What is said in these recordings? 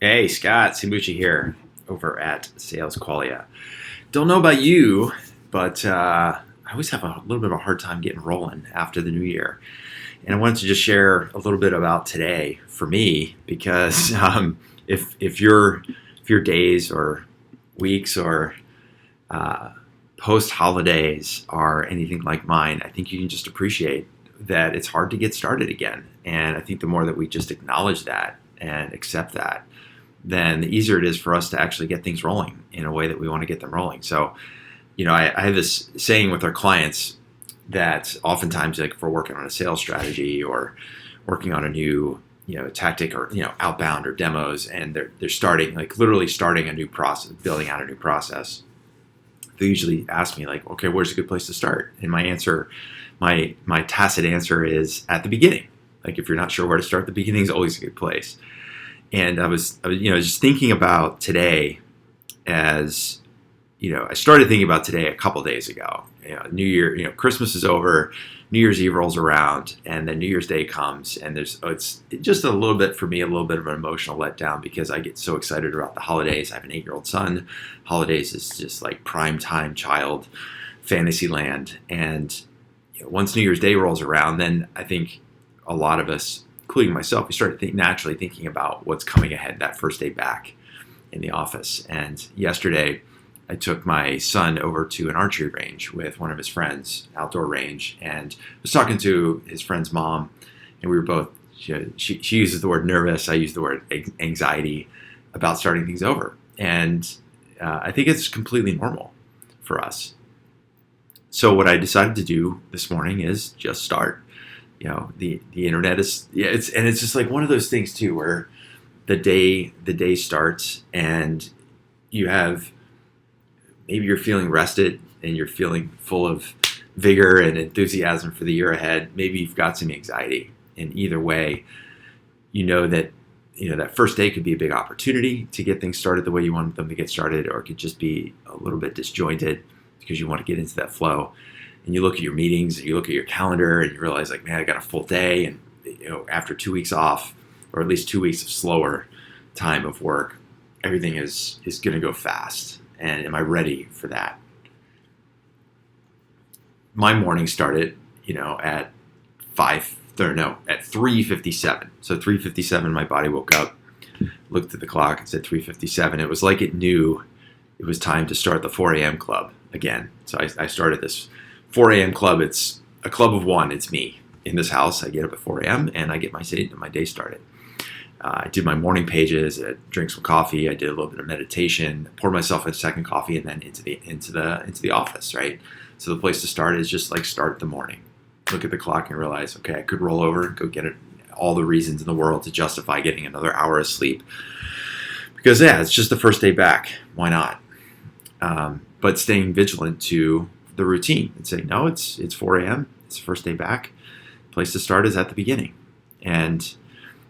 Hey, Scott, Simbuchi here over at Sales Qualia. Don't know about you, but I always have a little bit of a hard time getting rolling after the new year. And I wanted to just share a little bit about today for me because if your days or weeks or uh, post holidays are anything like mine, I think you can just appreciate that it's hard to get started again. And I think the more that we just acknowledge that and accept that, then the easier it is for us to actually get things rolling in a way that we want to get them rolling. So, I have this saying with our clients that oftentimes, like if we're working on a sales strategy or working on a new, tactic or, outbound or demos, and they're starting, like literally starting a new process, building out a new process, they usually ask me like, okay, where's a good place to start? And my answer, my tacit answer is at the beginning. Like if you're not sure where to start, the beginning is always a good place. And I was just thinking about today as, I started thinking about today a couple days ago. New Year, Christmas is over, New Year's Eve rolls around, and then New Year's Day comes, and it's just a little bit for me, a little bit of an emotional letdown because I get so excited about the holidays. I have an 8-year-old son. Holidays is just like prime time child fantasy land. And once New Year's Day rolls around, then I think a lot of us, including myself, we started naturally thinking about what's coming ahead that first day back in the office. And yesterday, I took my son over to an archery range with one of his friends, outdoor range, and was talking to his friend's mom, and we were both, she uses the word nervous, I use the word anxiety about starting things over. And I think it's completely normal for us. So what I decided to do this morning is just start. The internet is, it's just like one of those things too, where the day starts and you have, maybe you're feeling rested and you're feeling full of vigor and enthusiasm for the year ahead. Maybe you've got some anxiety. And either way, that first day could be a big opportunity to get things started the way you want them to get started, or it could just be a little bit disjointed because you want to get into that flow. And you look at your meetings and you look at your calendar and you realize like, man, I got a full day. And, after 2 weeks off, or at least 2 weeks of slower time of work, everything is going to go fast. And am I ready for that? My morning started, at 3:57. So 3:57, my body woke up, looked at the clock and said 3:57. It was like it knew it was time to start the 4 a.m. club again. So I started this 4 a.m. club. It's a club of one. It's me in this house. I get up at 4 a.m. and I get my day started. I did my morning pages, I drank some coffee, I did a little bit of meditation, poured myself a second coffee, and then into the office, right? So the place to start is just like start the morning. Look at the clock and realize, okay, I could roll over and go get it, all the reasons in the world to justify getting another hour of sleep. Because it's just the first day back. Why not? But staying vigilant to the routine and saying, no, it's 4 a.m. It's the first day back. Place to start is at the beginning. And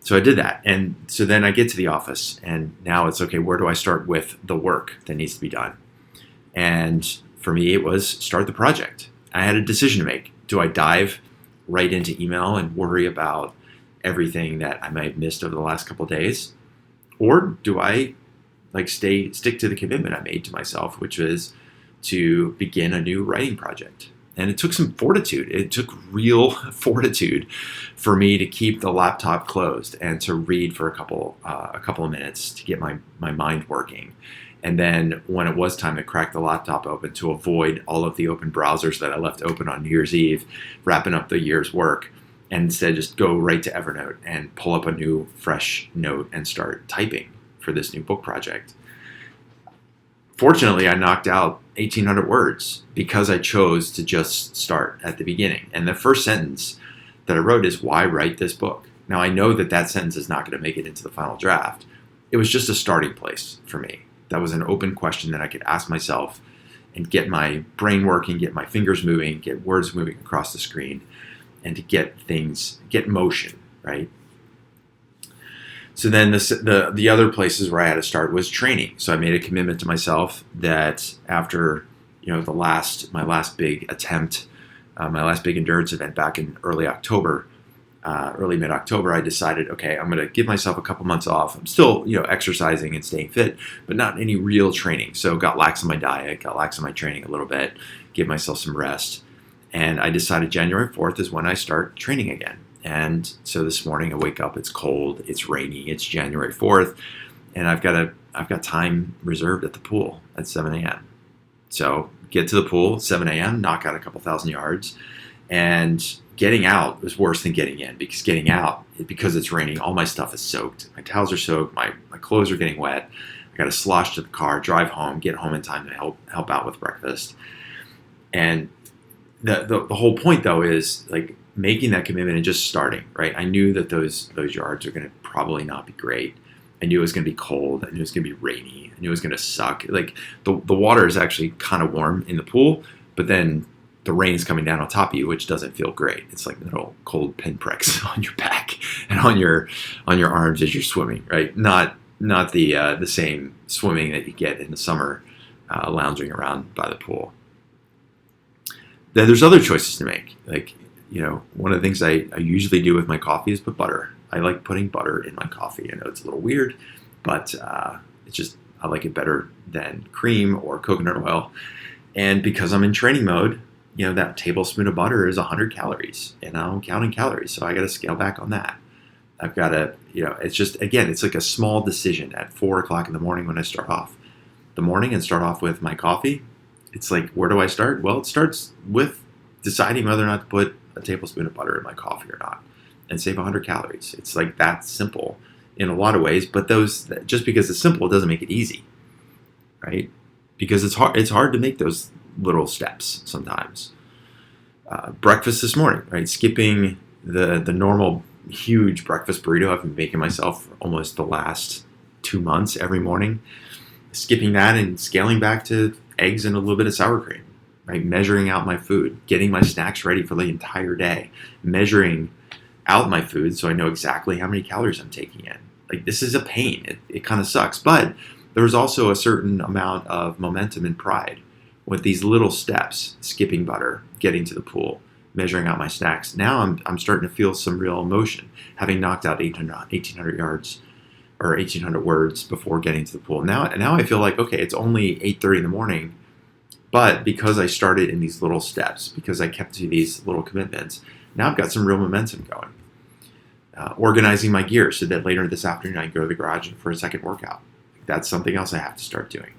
so I did that. And so then I get to the office and now it's okay, where do I start with the work that needs to be done? And for me, it was start the project. I had a decision to make. Do I dive right into email and worry about everything that I might have missed over the last couple of days? Or do I stick to the commitment I made to myself, which was to begin a new writing project? And it took some fortitude. It took real fortitude for me to keep the laptop closed and to read for a couple of minutes to get my mind working. And then when it was time to crack the laptop open, to avoid all of the open browsers that I left open on New Year's Eve, wrapping up the year's work, and instead just go right to Evernote and pull up a new fresh note and start typing for this new book project. Fortunately, I knocked out 1,800 words because I chose to just start at the beginning. And the first sentence that I wrote is, why write this book? Now, I know that sentence is not going to make it into the final draft. It was just a starting place for me. That was an open question that I could ask myself and get my brain working, get my fingers moving, get words moving across the screen, and to get motion, right? So then the other places where I had to start was training. So I made a commitment to myself that after my last big attempt, my last big endurance event back in early October, early mid-October, I decided, okay, I'm going to give myself a couple months off. I'm still, exercising and staying fit, but not any real training. So got lax on my diet, got lax on my training a little bit, give myself some rest. And I decided January 4th is when I start training again. And so this morning I wake up, it's cold, it's rainy, it's January 4th, and I've got time reserved at the pool at 7 a.m. So get to the pool, 7 a.m., knock out a couple thousand yards, and getting out was worse than getting in, because getting out, because it's raining, all my stuff is soaked. My towels are soaked, my clothes are getting wet. I got to slosh to the car, drive home, get home in time to help out with breakfast. And the whole point, though, is like making that commitment and just starting, right? I knew that those yards are going to probably not be great. I knew it was going to be cold. I knew it was going to be rainy. I knew it was going to suck. Like the water is actually kind of warm in the pool, but then the rain is coming down on top of you, which doesn't feel great. It's like little cold pinpricks on your back and on your arms as you're swimming, right? Not the same swimming that you get in the summer, lounging around by the pool. Then there's other choices to make. Like, one of the things I usually do with my coffee is put butter. I like putting butter in my coffee. I know it's a little weird, but it's just, I like it better than cream or coconut oil. And because I'm in training mode, that tablespoon of butter is 100 calories, and I'm counting calories, so I got to scale back on that. I've got to, it's just, again, it's like a small decision at 4 o'clock in the morning when I start off the morning and start off with my coffee. It's like, where do I start? Well, it starts with deciding whether or not to put a tablespoon of butter in my coffee or not and save 100 calories. It's like that simple in a lot of ways, but just because it's simple, it doesn't make it easy, right? Because it's hard to make those little steps sometimes. Breakfast this morning, right? Skipping the normal huge breakfast burrito I've been making myself for almost the last 2 months every morning. Skipping that and scaling back to eggs and a little bit of sour cream, right? Measuring out my food, getting my snacks ready for the entire day, measuring out my food so I know exactly how many calories I'm taking in. Like, this is a pain. It kind of sucks, but there's also a certain amount of momentum and pride with these little steps: skipping butter, getting to the pool, measuring out my snacks. Now I'm starting to feel some real emotion, having knocked out 1,800 yards or 1,800 words before getting to the pool. Now I feel like, okay, it's only 8:30 in the morning, but because I started in these little steps, because I kept to these little commitments, now I've got some real momentum going. Organizing my gear so that later this afternoon I can go to the garage for a second workout. That's something else I have to start doing.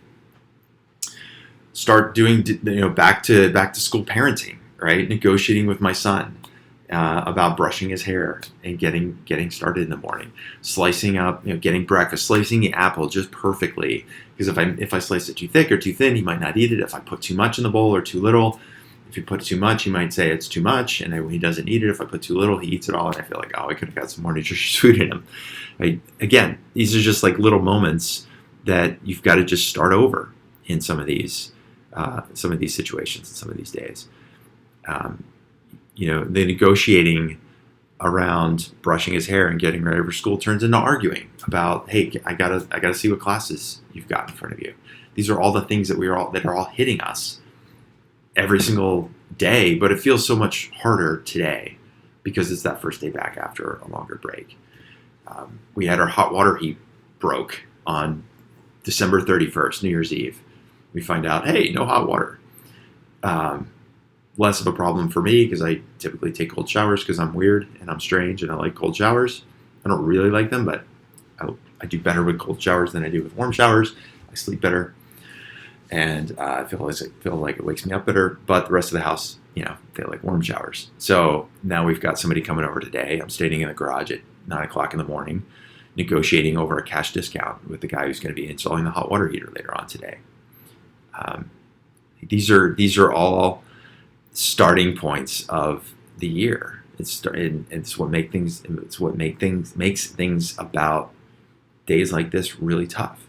Start doing, back to school parenting, right? Negotiating with my son about brushing his hair and getting started in the morning. Slicing up, getting breakfast, slicing the apple just perfectly. Because if I slice it too thick or too thin, he might not eat it. If I put too much in the bowl or too little, if you put too much, he might say it's too much, and then when he doesn't eat it, if I put too little, he eats it all, and I feel like, I could have got some more nutritious food in him. Right? Again, these are just like little moments that you've got to just start over in some of these situations and some of these days. The negotiating around brushing his hair and getting ready for school turns into arguing about, hey, I gotta see what classes you've got in front of you. These are all the things that are all hitting us every single day, but it feels so much harder today because it's that first day back after a longer break. We had our hot water heat broke on December 31st, New Year's Eve. We find out, hey, no hot water. Less of a problem for me because I typically take cold showers because I'm weird and I'm strange and I like cold showers. I don't really like them, but I do better with cold showers than I do with warm showers. I sleep better. And I feel like it wakes me up better, but the rest of the house, feel like warm showers. So now we've got somebody coming over today. I'm staying in the garage at 9 o'clock in the morning, negotiating over a cash discount with the guy who's going to be installing the hot water heater later on today. These are all starting points of the year. It's what makes things about days like this really tough.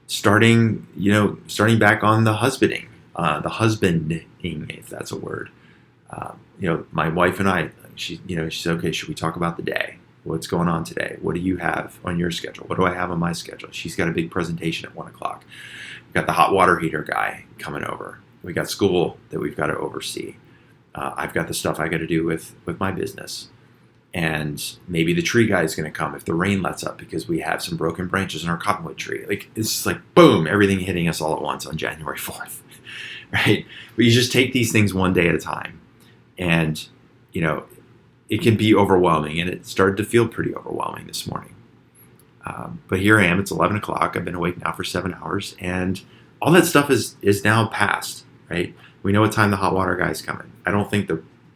Starting back on the husbanding, if that's a word. My wife and I, she said, okay, should we talk about the day? What's going on today? What do you have on your schedule? What do I have on my schedule? She's got a big presentation at 1 o'clock. We've got the hot water heater guy coming over. We got school that we've got to oversee. I've got the stuff I got to do with my business. And maybe the tree guy is going to come if the rain lets up because we have some broken branches in our cottonwood tree. Like, it's just like, boom, everything hitting us all at once on January 4th, right? But you just take these things one day at a time. And, it can be overwhelming, and it started to feel pretty overwhelming this morning. But here I am, it's 11 o'clock. I've been awake now for 7 hours, and all that stuff is now past, right? We know what time the hot water guy's coming. I don't think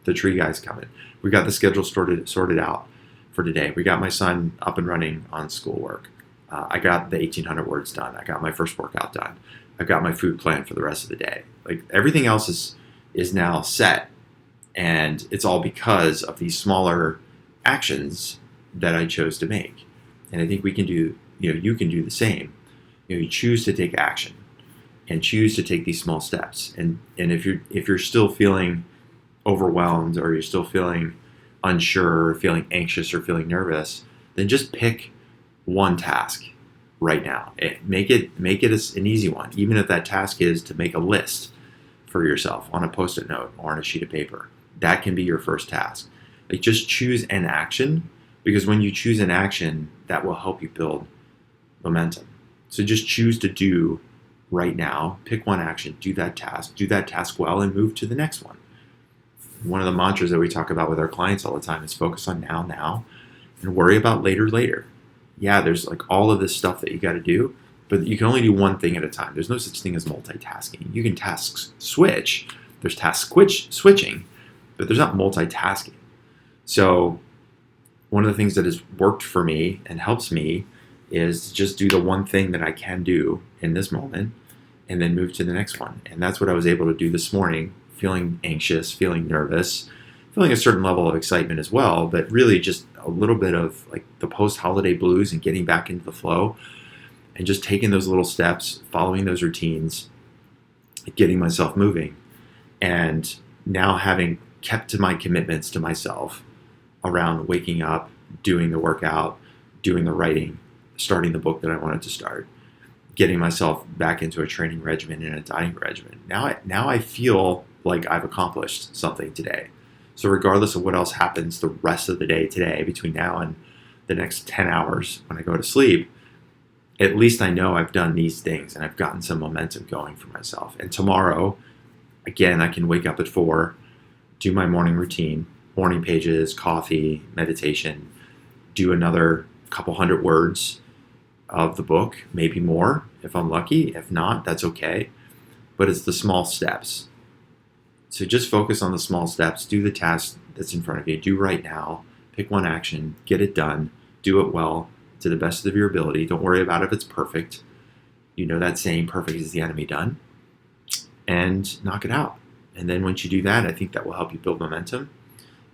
the tree guy's coming. We got the schedule sorted out for today. We got my son up and running on schoolwork. I got the 1,800 words done. I got my first workout done. I've got my food plan for the rest of the day. Like, everything else is now set, and it's all because of these smaller actions that I chose to make. And I think we can do, you can do the same. You choose to take action and choose to take these small steps. And if you're still feeling overwhelmed, or you're still feeling unsure, or feeling anxious, or feeling nervous, then just pick one task right now. Make it an easy one, even if that task is to make a list for yourself on a Post-it note or on a sheet of paper. That can be your first task. Like, just choose an action, because when you choose an action, that will help you build momentum. So just choose to do right now. Pick one action, do that task well, and move to the next one. One of the mantras that we talk about with our clients all the time is focus on now, and worry about later. Yeah, there's like all of this stuff that you got to do, but you can only do one thing at a time. There's no such thing as multitasking. You can task switch. There's task switching, but there's not multitasking. So one of the things that has worked for me and helps me is to just do the one thing that I can do in this moment, and then move to the next one. And that's what I was able to do this morning, feeling anxious, feeling nervous, feeling a certain level of excitement as well, but really just a little bit of like the post-holiday blues and getting back into the flow, and just taking those little steps, following those routines, getting myself moving. And now, having kept to my commitments to myself around waking up, doing the workout, doing the writing, starting the book that I wanted to start, getting myself back into a training regimen and a dieting regimen. Now I feel like I've accomplished something today. So regardless of what else happens the rest of the day today, between now and the next 10 hours when I go to sleep, at least I know I've done these things and I've gotten some momentum going for myself. And tomorrow, again, I can wake up at 4, do my morning routine, morning pages, coffee, meditation, do another couple hundred words of the book, maybe more if I'm lucky. If not, that's okay. But it's the small steps. So just focus on the small steps. Do the task that's in front of you. Do right now. Pick one action. Get it done. Do it well to the best of your ability. Don't worry about if it's perfect. You know that saying, perfect is the enemy done. And knock it out. And then once you do that, I think that will help you build momentum.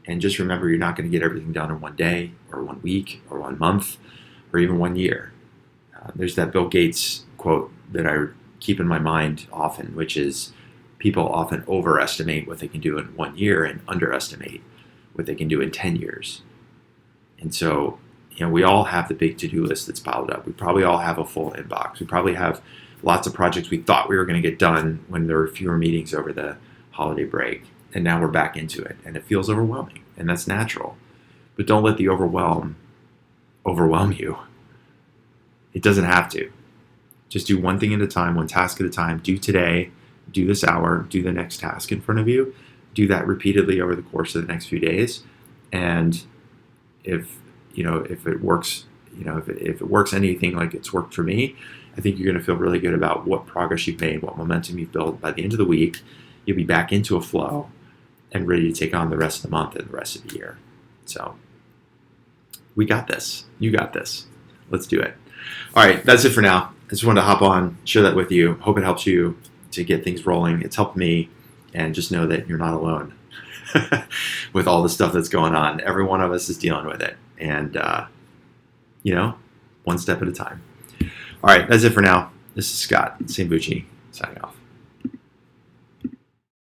And just remember, you're not going to get everything done in one day or 1 week or 1 month or even 1 year. There's that Bill Gates quote that I keep in my mind often, which is, people often overestimate what they can do in 1 year and underestimate what they can do in 10 years. And so, we all have the big to-do list that's piled up. We probably all have a full inbox. We probably have lots of projects we thought we were going to get done when there were fewer meetings over the holiday break. And now we're back into it, and it feels overwhelming, and that's natural. But don't let the overwhelm you. It doesn't have to. Just do one thing at a time, one task at a time. Do today, do this hour, do the next task in front of you. Do that repeatedly over the course of the next few days. And if it works, if it works anything like it's worked for me, I think you're going to feel really good about what progress you've made, what momentum you've built. By the end of the week, you'll be back into a flow and ready to take on the rest of the month and the rest of the year. So we got this. You got this. Let's do it. All right, that's it for now. I just wanted to hop on, share that with you. Hope it helps you to get things rolling. It's helped me, and just know that you're not alone with all the stuff that's going on. Every one of us is dealing with it, and one step at a time. All right, that's it for now. This is Scott Sambucci signing off.